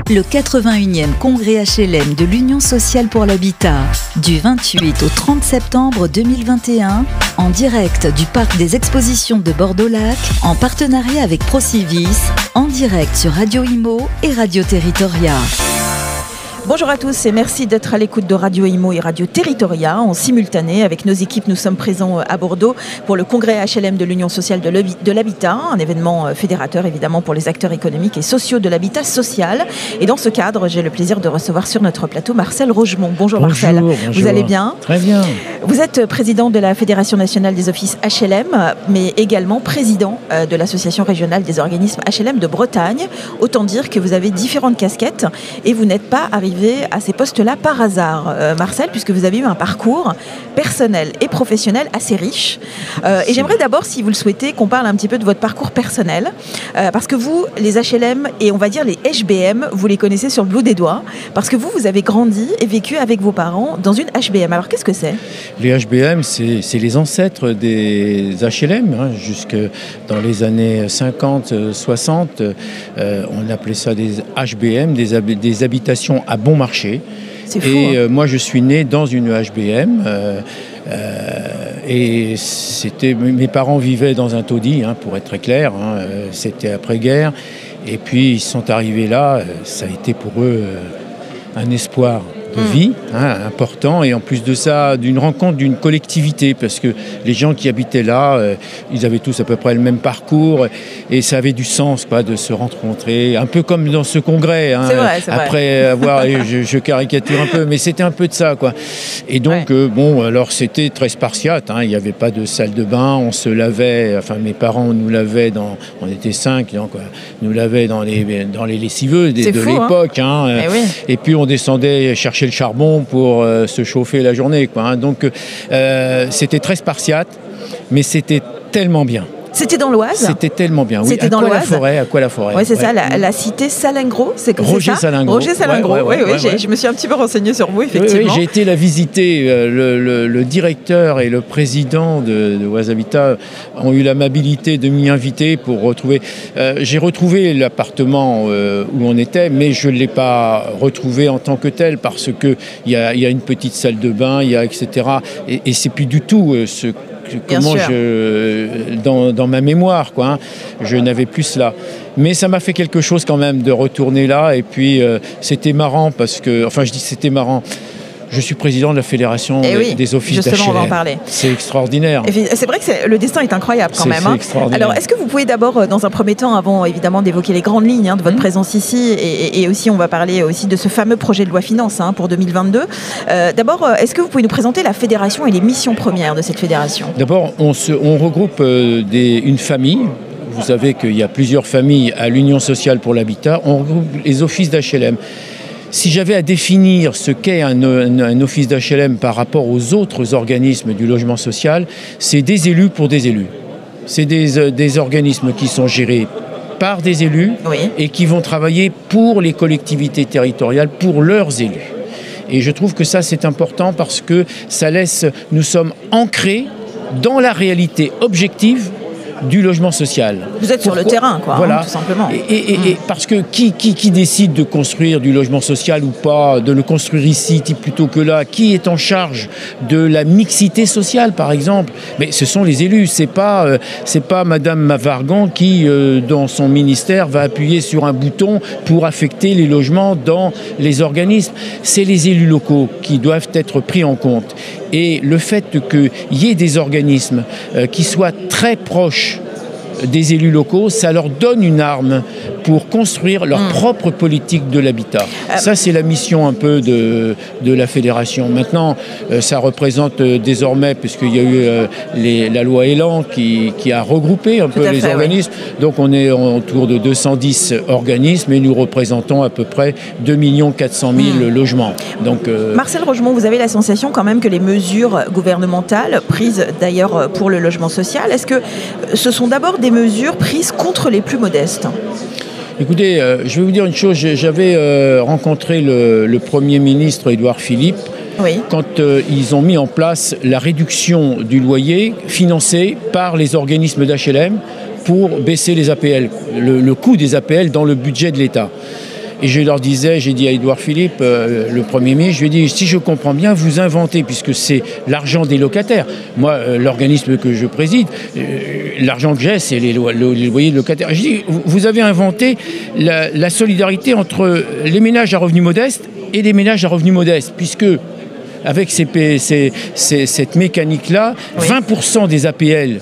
le 81e congrès HLM de l'Union sociale pour l'habitat, du 28 au 30 septembre 2021, en direct du Parc des Expositions de Bordeaux-Lac, en partenariat avec Procivis, en direct sur Radio Imo et Radio Territoria. Bonjour à tous et merci d'être à l'écoute de Radio Imo et Radio Territoria en simultané. Avec nos équipes, nous sommes présents à Bordeaux pour le congrès HLM de l'Union sociale de l'habitat, un événement fédérateur évidemment pour les acteurs économiques et sociaux de l'habitat social. Et dans ce cadre, j'ai le plaisir de recevoir sur notre plateau Marcel Rogemont. Bonjour Marcel, bonjour. Vous allez bien? Très bien. Vous êtes président de la Fédération nationale des offices HLM, mais également président de l'Association régionale des organismes HLM de Bretagne. Autant dire que vous avez différentes casquettes et vous n'êtes pas arrivé à ces postes-là par hasard, Marcel, puisque vous avez eu un parcours personnel et professionnel assez riche. Et j'aimerais d'abord, si vous le souhaitez, qu'on parle un petit peu de votre parcours personnel, parce que vous, les HLM et on va dire les HBM, vous les connaissez sur le bout des doigts, parce que vous avez grandi et vécu avec vos parents dans une HBM. Alors qu'est-ce que c'est ? Les HBM, c'est les ancêtres des HLM, hein, jusque dans les années 50, 60. On appelait ça des HBM, des habitations à bon marché. Et moi, je suis né dans une HBM. Et mes parents vivaient dans un taudis, hein, pour être très clair. Hein, c'était après-guerre. Et puis, ils sont arrivés là. Ça a été pour eux un espoir de vie, hein, important, et en plus de ça, d'une rencontre d'une collectivité, parce que les gens qui habitaient là, ils avaient tous à peu près le même parcours, et ça avait du sens, quoi, de se rencontrer, un peu comme dans ce congrès, hein, c'est vrai. Après avoir, je caricature un peu, mais c'était un peu de ça, quoi. Et donc, alors c'était très spartiate, hein, il n'y avait pas de salle de bain, on se lavait, enfin mes parents nous lavaient on était 5, donc nous lavaient dans les lessiveuses de l'époque, hein, et puis on descendait chercher le charbon pour se chauffer la journée, quoi, hein. Donc c'était très spartiate, mais c'était tellement bien. C'était dans l'Oise ? C'était tellement bien, oui. C'était dans l'Oise ? À quoi la forêt. Oui, c'est ça, la cité Salingro, c'est comme ça ? Roger Salingro, oui, je me suis un petit peu renseigné sur vous, effectivement. Oui, j'ai été la visiter. Le directeur et le président de Oise Habitat ont eu l'amabilité de m'y inviter pour retrouver. J'ai retrouvé l'appartement où on était, mais je ne l'ai pas retrouvé en tant que tel, parce qu'il y a une petite salle de bain, etc. Et c'est plus du tout dans ma mémoire, quoi, hein, je n'avais plus cela. Mais ça m'a fait quelque chose quand même de retourner là, et puis c'était marrant parce que, enfin je dis c'était marrant, je suis président de la Fédération des offices d'HLM. Justement, on va en parler. C'est extraordinaire. C'est vrai que le destin est incroyable quand même. C'est extraordinaire. Alors, est-ce que vous pouvez d'abord, dans un premier temps, avant évidemment d'évoquer les grandes lignes, hein, de votre présence ici, et aussi on va parler aussi de ce fameux projet de loi finance, hein, pour 2022. D'abord, est-ce que vous pouvez nous présenter la fédération et les missions premières de cette fédération ? D'abord, on regroupe une famille. Vous savez qu'il y a plusieurs familles à l'Union sociale pour l'habitat. On regroupe les offices d'HLM. Si j'avais à définir ce qu'est un office d'HLM par rapport aux autres organismes du logement social, c'est des élus pour des élus. C'est des organismes qui sont gérés par des élus et qui vont travailler pour les collectivités territoriales, pour leurs élus. Et je trouve que ça, c'est important parce que nous sommes ancrés dans la réalité objective du logement social. Vous êtes sur le terrain, quoi, voilà. Tout simplement. Et parce que qui décide de construire du logement social ou pas, de le construire ici plutôt que là, qui est en charge de la mixité sociale, par exemple? Mais ce sont les élus. C'est pas Madame Mavargan qui, dans son ministère, va appuyer sur un bouton pour affecter les logements dans les organismes. C'est les élus locaux qui doivent être pris en compte. Et le fait qu'il y ait des organismes qui soient très proches des élus locaux, ça leur donne une arme pour construire leur propre politique de l'habitat. Ça, c'est la mission un peu de la fédération. Maintenant, ça représente désormais, puisqu'il y a eu la loi Elan qui a regroupé un peu les organismes. Donc, on est autour de 210 organismes et nous représentons à peu près 2 400 000 logements. Donc, Marcel Rogemont, vous avez la sensation quand même que les mesures gouvernementales prises d'ailleurs pour le logement social, est-ce que ce sont d'abord des mesures prises contre les plus modestes ? Écoutez, je vais vous dire une chose. J'avais rencontré le Premier ministre Édouard Philippe quand ils ont mis en place la réduction du loyer financée par les organismes d'HLM pour baisser les APL, le coût des APL dans le budget de l'État. Et je leur disais, j'ai dit à Édouard Philippe, le Premier ministre, je lui ai dit, si je comprends bien, vous inventez, puisque c'est l'argent des locataires. Moi, l'organisme que je préside, l'argent que j'ai, c'est les loyers de locataires. Je dis, vous avez inventé la solidarité entre les ménages à revenus modestes et les ménages à revenus modestes, puisque avec cette mécanique-là, 20% des APL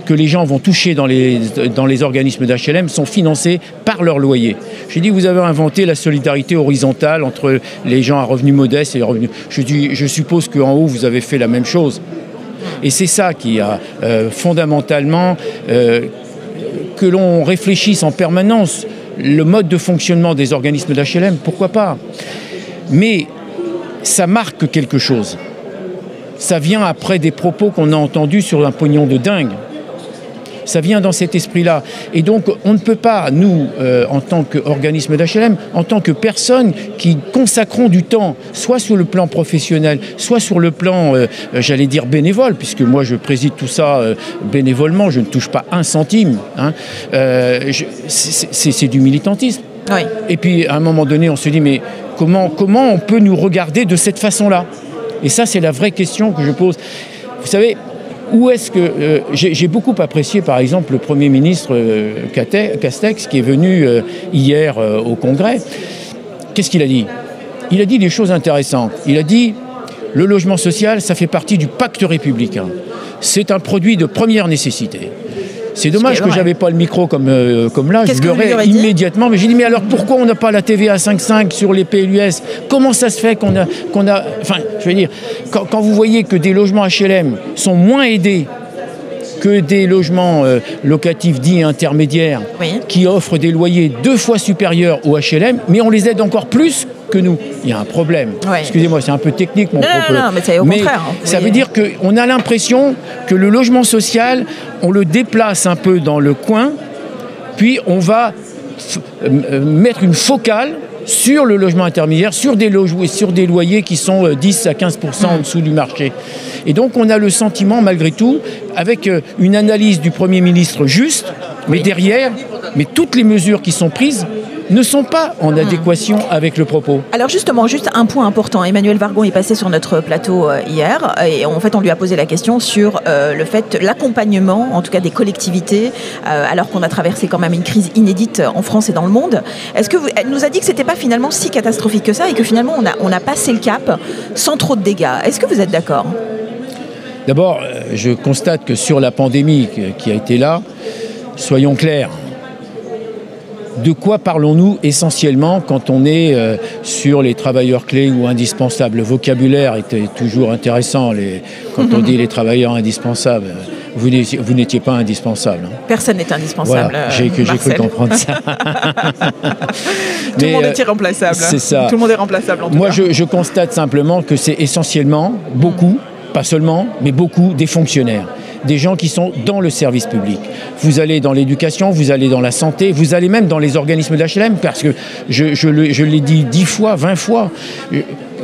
que les gens vont toucher dans les organismes d'HLM sont financés par leur loyer. J'ai dit, vous avez inventé la solidarité horizontale entre les gens à revenus modestes et les revenus... Je suppose qu'en haut, vous avez fait la même chose. Et c'est ça qui a fondamentalement... que l'on réfléchisse en permanence le mode de fonctionnement des organismes d'HLM, pourquoi pas. Mais ça marque quelque chose. Ça vient après des propos qu'on a entendus sur un pognon de dingue. Ça vient dans cet esprit-là. Et donc, on ne peut pas, nous, en tant qu'organisme d'HLM, en tant que personnes qui consacrons du temps, soit sur le plan professionnel, soit sur le plan, j'allais dire, bénévole, puisque moi, je préside tout ça bénévolement, je ne touche pas un centime. Hein, c'est du militantisme. Oui. Et puis, à un moment donné, on se dit, mais comment on peut nous regarder de cette façon-là? Et ça, c'est la vraie question que je pose. Vous savez... Où est-ce que... j'ai beaucoup apprécié, par exemple, le Premier ministre Castex, qui est venu hier au Congrès. Qu'est-ce qu'il a dit? Il a dit des choses intéressantes. Il a dit, le logement social, ça fait partie du pacte républicain. C'est un produit de première nécessité. C'est dommage que je n'avais pas le micro comme là, je l'aurais immédiatement. Mais j'ai dit, mais alors pourquoi on n'a pas la TVA 5,5 sur les PLUS? Comment ça se fait qu'on a... Enfin, je veux dire, quand vous voyez que des logements HLM sont moins aidés que des logements locatifs dits intermédiaires, qui offrent des loyers 2 fois supérieurs aux HLM, mais on les aide encore plus que nous. Il y a un problème. Oui. Excusez-moi, c'est un peu technique mon propos. Non, mais c'est au contraire. Ça veut dire qu'on a l'impression que le logement social, on le déplace un peu dans le coin, puis on va mettre une focale sur le logement intermédiaire, sur des loyers qui sont 10 à 15% en dessous du marché. Et donc on a le sentiment, malgré tout, avec une analyse du Premier ministre juste, mais derrière, toutes les mesures qui sont prises ne sont pas en adéquation avec le propos. Alors justement, juste un point important. Emmanuel Wargon est passé sur notre plateau hier et en fait on lui a posé la question sur le fait, l'accompagnement en tout cas des collectivités alors qu'on a traversé quand même une crise inédite en France et dans le monde. Elle nous a dit que c'était pas finalement si catastrophique que ça et que finalement on a passé le cap sans trop de dégâts. Est-ce que vous êtes d'accord? D'abord, je constate que sur la pandémie qui a été là, soyons clairs, de quoi parlons-nous essentiellement quand on est sur les travailleurs clés ou indispensables? Le vocabulaire était toujours intéressant. Quand on dit les travailleurs indispensables, vous n'étiez pas indispensable. Hein. Personne n'est indispensable. Voilà, j'ai cru comprendre ça. Tout le monde est irremplaçable. C'est ça. Tout le monde est remplaçable en tout cas. Moi, je constate simplement que c'est essentiellement beaucoup, pas seulement, mais beaucoup des fonctionnaires. Des gens qui sont dans le service public. Vous allez dans l'éducation, vous allez dans la santé, vous allez même dans les organismes d'HLM, parce que je l'ai dit 10 fois, 20 fois.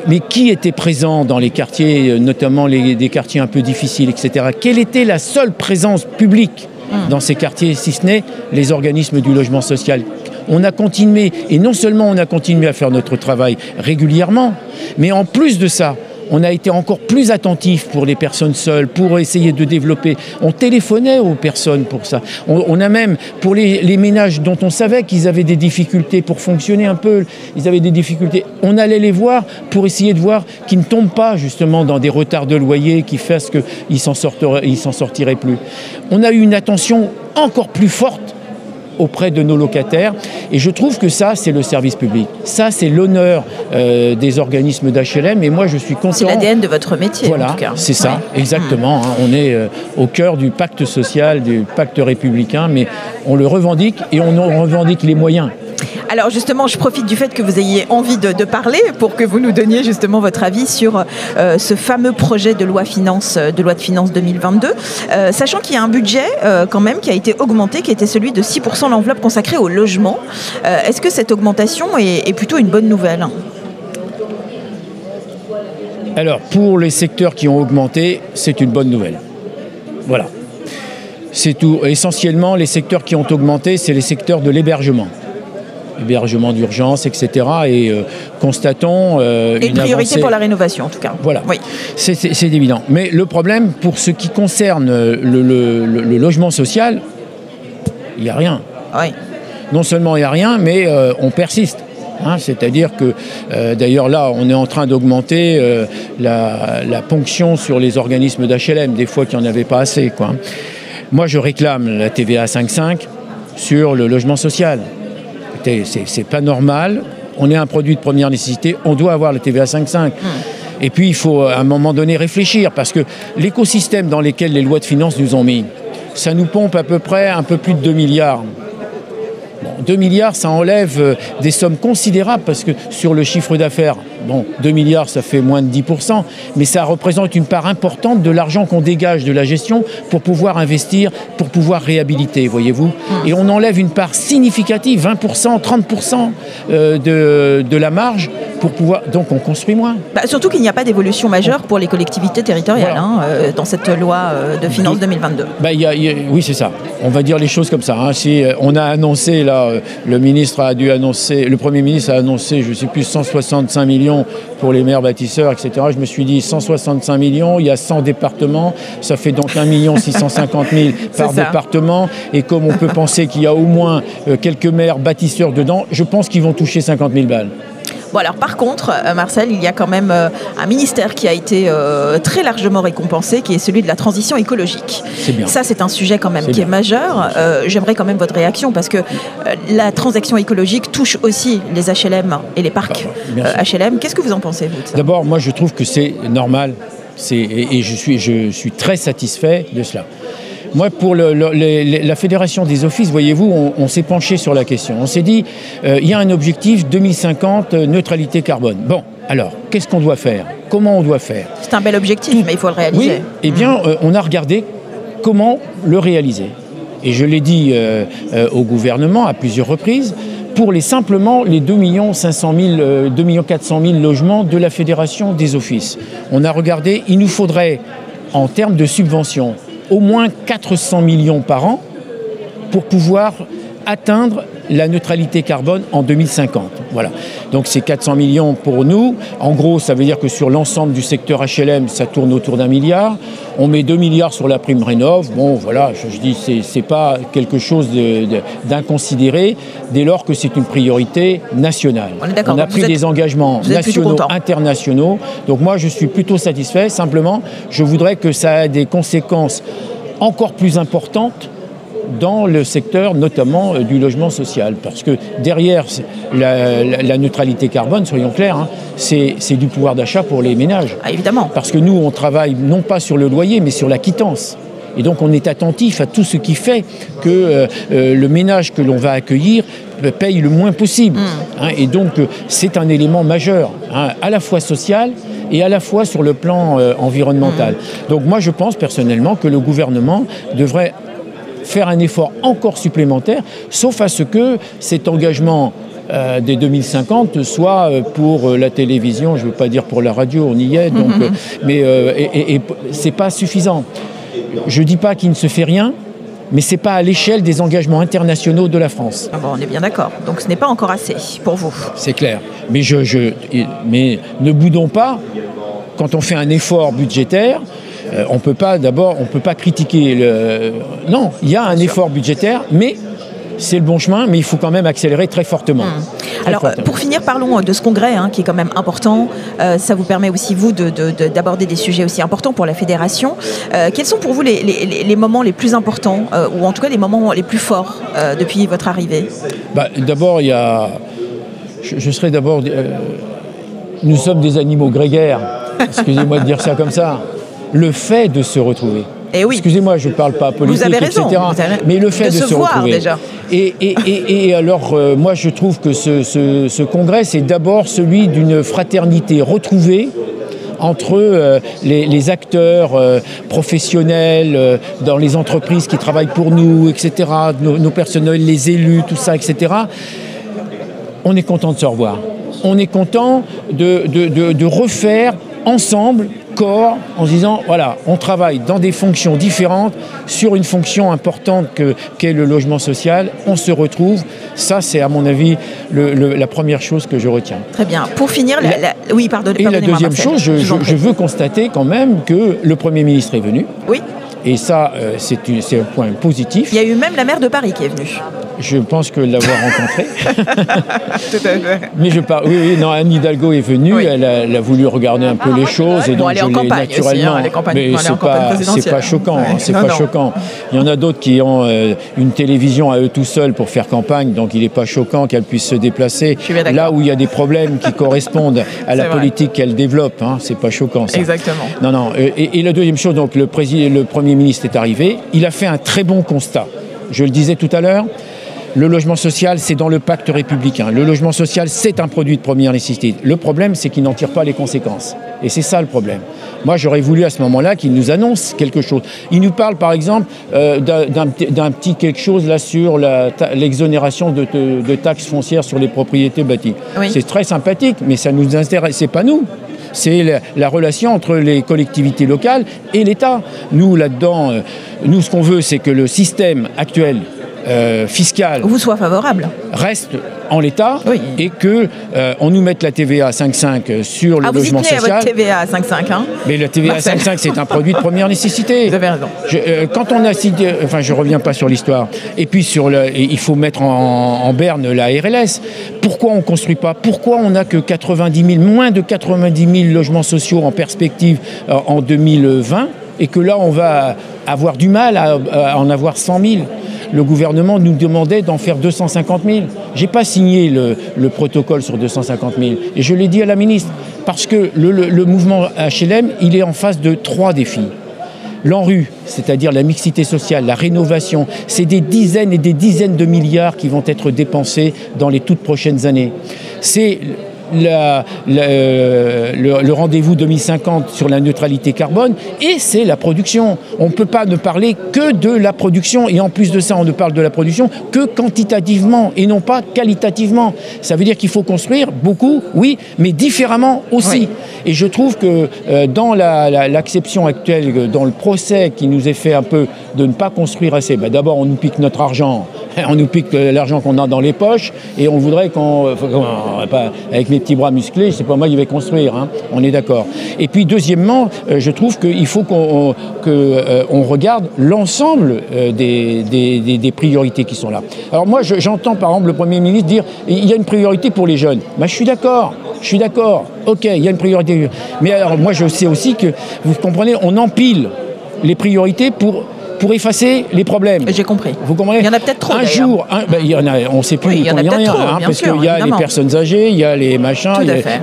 Mais qui était présent dans les quartiers, notamment des quartiers un peu difficiles, etc. Quelle était la seule présence publique dans ces quartiers, si ce n'est les organismes du logement social? On a continué, et non seulement on a continué à faire notre travail régulièrement, mais en plus de ça, on a été encore plus attentif pour les personnes seules, pour essayer de développer. On téléphonait aux personnes pour ça. On a même, pour les ménages dont on savait qu'ils avaient des difficultés pour fonctionner un peu, ils avaient des difficultés, on allait les voir pour essayer de voir qu'ils ne tombent pas justement dans des retards de loyer qui fassent qu'ils ne s'en sortiraient plus. On a eu une attention encore plus forte auprès de nos locataires. Et je trouve que ça, c'est le service public. Ça, c'est l'honneur des organismes d'HLM. Et moi, je suis content. C'est l'ADN de votre métier, voilà, en tout cas. C'est ça, exactement. Hein. On est au cœur du pacte social, du pacte républicain, mais on le revendique et on en revendique les moyens. Alors justement, je profite du fait que vous ayez envie de parler pour que vous nous donniez justement votre avis sur ce fameux projet de loi de finances 2022, sachant qu'il y a un budget quand même qui a été augmenté, qui était celui de 6% de l'enveloppe consacrée au logement. Est-ce que cette augmentation est plutôt une bonne nouvelle ? Alors, pour les secteurs qui ont augmenté, c'est une bonne nouvelle. Voilà. C'est tout. Essentiellement, les secteurs qui ont augmenté, c'est les secteurs de l'hébergement. hébergement d'urgence, etc. Et constatons et une priorité avancée pour la rénovation, en tout cas. Voilà, oui. C'est évident. Mais le problème, pour ce qui concerne le logement social, il n'y a rien. Oui. Non seulement il n'y a rien, mais on persiste. C'est-à-dire que, d'ailleurs là, on est en train d'augmenter la ponction sur les organismes d'HLM, des fois qu'il n'y en avait pas assez, quoi. Moi, je réclame la TVA 5,5 sur le logement social. C'est pas normal. On est un produit de première nécessité, on doit avoir la TVA 5,5. Et puis, il faut à un moment donné réfléchir, parce que l'écosystème dans lequel les lois de finances nous ont mis, ça nous pompe à peu près un peu plus de 2 milliards. Bon, 2 milliards, ça enlève des sommes considérables, parce que sur le chiffre d'affaires, 2 milliards, ça fait moins de 10%, mais ça représente une part importante de l'argent qu'on dégage de la gestion pour pouvoir investir, pour pouvoir réhabiliter, voyez-vous. Et on enlève une part significative, 20%, 30% de la marge, pour pouvoir... Donc on construit moins. Surtout qu'il n'y a pas d'évolution majeure pour les collectivités territoriales, voilà. Dans cette loi de finances 2022. Oui, c'est ça. On va dire les choses comme ça. Si on a annoncé, là, le Premier ministre a annoncé, je ne sais plus, 165 millions pour les maires bâtisseurs, etc. Je me suis dit, 165 millions, il y a 100 départements, ça fait donc 1 650 000 par département. Et comme on peut penser qu'il y a au moins quelques maires bâtisseurs dedans, je pense qu'ils vont toucher 50 000 balles. Bon, alors par contre, Marcel, il y a quand même un ministère qui a été très largement récompensé, qui est celui de la transition écologique. C'est bien. Ça, c'est un sujet quand même qui est majeur. J'aimerais quand même votre réaction, parce que la transition écologique touche aussi les HLM et les parcs HLM. Qu'est-ce que vous en pensez, vous, de ça ? D'abord, moi, je trouve que c'est normal, et je suis très satisfait de cela. Moi, pour la Fédération des offices, voyez-vous, on s'est penché sur la question. On s'est dit, il y a un objectif 2050, neutralité carbone. Bon, alors, qu'est-ce qu'on doit faire ? Comment on doit faire ? C'est un bel objectif, mais il faut le réaliser. Oui, eh bien, on a regardé comment le réaliser. Et je l'ai dit au gouvernement à plusieurs reprises, pour simplement les 2 400 000 logements de la Fédération des offices. On a regardé, il nous faudrait, en termes de subventions, au moins 400 millions par an pour pouvoir atteindre la neutralité carbone en 2050. Voilà. Donc c'est 400 millions pour nous. En gros, ça veut dire que sur l'ensemble du secteur HLM, ça tourne autour d'1 milliard. On met 2 milliards sur la prime rénov'. Bon, voilà, je dis, c'est pas quelque chose d'inconsidéré, dès lors que c'est une priorité nationale. On a pris des engagements nationaux, internationaux. Donc moi, je suis plutôt satisfait. Simplement, je voudrais que ça ait des conséquences encore plus importantes dans le secteur notamment du logement social. Parce que derrière la neutralité carbone, soyons clairs, c'est du pouvoir d'achat pour les ménages. Ah, évidemment. Parce que nous, on travaille non pas sur le loyer, mais sur la quittance. Et donc on est attentif à tout ce qui fait que le ménage que l'on va accueillir paye le moins possible. Et donc c'est un élément majeur, à la fois social et à la fois sur le plan environnemental. Donc moi je pense personnellement que le gouvernement devrait faire un effort encore supplémentaire, sauf à ce que cet engagement des 2050 soit pour la télévision, je ne veux pas dire pour la radio, on y est, donc, mais c'est pas suffisant. Je ne dis pas qu'il ne se fait rien, mais ce n'est pas à l'échelle des engagements internationaux de la France. Ah bon, on est bien d'accord. Donc ce n'est pas encore assez pour vous. C'est clair. Mais, mais ne boudons pas, quand on fait un effort budgétaire, on ne peut pas critiquer Non, il y a un effort budgétaire, mais c'est le bon chemin, mais il faut quand même accélérer très fortement. Alors, pour finir, parlons de ce congrès, qui est quand même important. Ça vous permet aussi, vous, d'aborder des sujets aussi importants pour la fédération. Quels sont pour vous les moments les plus importants, ou en tout cas les moments les plus forts depuis votre arrivée ? D'abord, il y a... Je serais d'abord... nous sommes des animaux grégaires. Excusez-moi de dire ça comme ça. Le fait de se retrouver. Et oui. Excusez-moi, je ne parle pas politique, vous avez raison, etc. Mais le fait de se retrouver. Déjà. Et alors, moi, je trouve que ce congrès, c'est d'abord celui d'une fraternité retrouvée entre les acteurs professionnels dans les entreprises qui travaillent pour nous, etc., nos personnels, les élus, tout ça, etc. On est content de se revoir. On est content de refaire ensemble, corps, en se disant, voilà, on travaille dans des fonctions différentes, sur une fonction importante qu'est le logement social, on se retrouve. Ça, c'est à mon avis la première chose que je retiens. Très bien. Pour finir, oui, pardon. Et la deuxième chose, je veux constater quand même que le Premier ministre est venu. Oui. Et ça, c'est un point positif. Il y a eu même la maire de Paris qui est venue. Je pense que l'avoir rencontrée. Tout à fait. Mais non, Anne Hidalgo est venue, oui. Elle a voulu regarder un peu les choses. Ouais. Et donc elle est en campagne naturellement, aussi, hein, mais c'est pas choquant. Ouais. C'est pas choquant. Il y en a d'autres qui ont une télévision à eux tout seuls pour faire campagne, donc il n'est pas choquant qu'elle puisse se déplacer là où il y a des problèmes qui correspondent à la politique qu'elle développe. Hein, c'est pas choquant, ça. Exactement. Non. Et la deuxième chose, donc le Premier ministre est arrivé. Il a fait un très bon constat. Je le disais tout à l'heure. Le logement social, c'est dans le pacte républicain. Le logement social, c'est un produit de première nécessité. Le problème, c'est qu'il n'en tire pas les conséquences. Et c'est ça le problème. Moi, j'aurais voulu à ce moment-là qu'il nous annonce quelque chose. Il nous parle, par exemple, d'un petit quelque chose là sur l'exonération de taxes foncières sur les propriétés bâties. Oui. C'est très sympathique, mais ça nous intéresse. C'est pas nous. C'est la relation entre les collectivités locales et l'État. Nous, là-dedans, ce qu'on veut, c'est que le système actuel fiscal vous soit favorable, reste en l'état, oui. Et que on nous mette la TVA à 5,5 sur le logement social. Vous y tenez à votre TVA à 5,5, hein? Mais la TVA à 5,5, c'est un produit de première nécessité. Vous avez raison. Quand on a cité, enfin, je reviens pas sur l'histoire. Et puis il faut mettre en berne la RLS. Pourquoi on construit pas? Pourquoi on n'a que moins de 90 000 logements sociaux en perspective en 2020 et que là on va avoir du mal à en avoir 100 000? Le gouvernement nous demandait d'en faire 250 000. Je n'ai pas signé le protocole sur 250 000. Et je l'ai dit à la ministre, parce que le mouvement HLM, il est en face de 3 défis. L'ANRU, c'est-à-dire la mixité sociale, la rénovation, c'est des dizaines et des dizaines de milliards qui vont être dépensés dans les toutes prochaines années. C'est le rendez-vous 2050 sur la neutralité carbone, et c'est la production. On ne peut pas ne parler que de la production, et en plus de ça, on ne parle de la production que quantitativement et non pas qualitativement. Ça veut dire qu'il faut construire beaucoup, oui, mais différemment aussi. Oui. Et je trouve que dans l'acception actuelle, dans le procès qui nous est fait un peu de ne pas construire assez, d'abord on nous pique notre argent, on nous pique l'argent qu'on a dans les poches, et on voudrait avec mes petits bras musclés, c'est pas moi qui vais construire, hein, on est d'accord. Et puis deuxièmement, je trouve qu'il faut qu'on regarde l'ensemble des priorités qui sont là. Alors moi, j'entends par exemple le Premier ministre dire il y a une priorité pour les jeunes. Je suis d'accord. Ok, il y a une priorité. Mais alors moi, je sais aussi que, vous comprenez, on empile les priorités pour effacer les problèmes. J'ai compris. Vous comprenez? Il y en a peut-être trop. Un jour, il y en a, on ne sait plus combien il y en a, parce qu'il y a les personnes âgées, il y a les machins,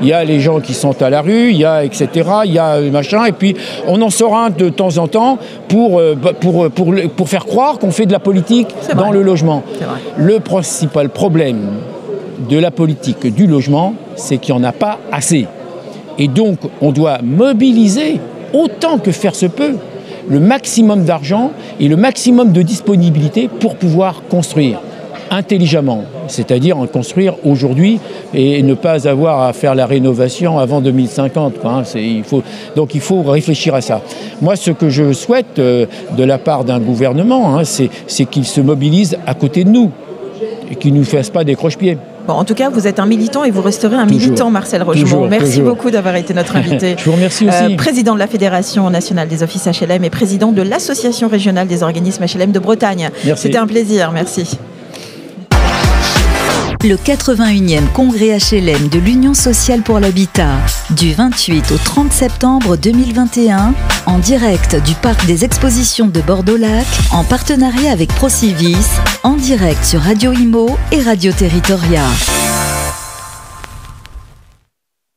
il y a les gens qui sont à la rue, il y a etc. Il y a machin, et puis on en sort un de temps en temps pour faire croire qu'on fait de la politique dans le logement. Le principal problème de la politique du logement, c'est qu'il n'y en a pas assez. Et donc, on doit mobiliser autant que faire se peut le maximum d'argent et le maximum de disponibilité pour pouvoir construire intelligemment, c'est-à-dire en construire aujourd'hui et ne pas avoir à faire la rénovation avant 2050. Donc il faut réfléchir à ça. Moi, ce que je souhaite de la part d'un gouvernement, c'est qu'il se mobilise à côté de nous et qu'il ne nous fasse pas des croche-pieds. Bon, en tout cas, vous êtes un militant et vous resterez un militant, Marcel Rogemont. Merci beaucoup d'avoir été notre invité. Je vous remercie aussi. Président de la Fédération nationale des offices HLM et président de l'Association régionale des organismes HLM de Bretagne. C'était un plaisir, merci. Le 81e congrès HLM de l'Union sociale pour l'habitat, du 28 au 30 septembre 2021, en direct du parc des expositions de Bordeaux-Lac, en partenariat avec Procivis, en direct sur Radio Imo et Radio Territoria.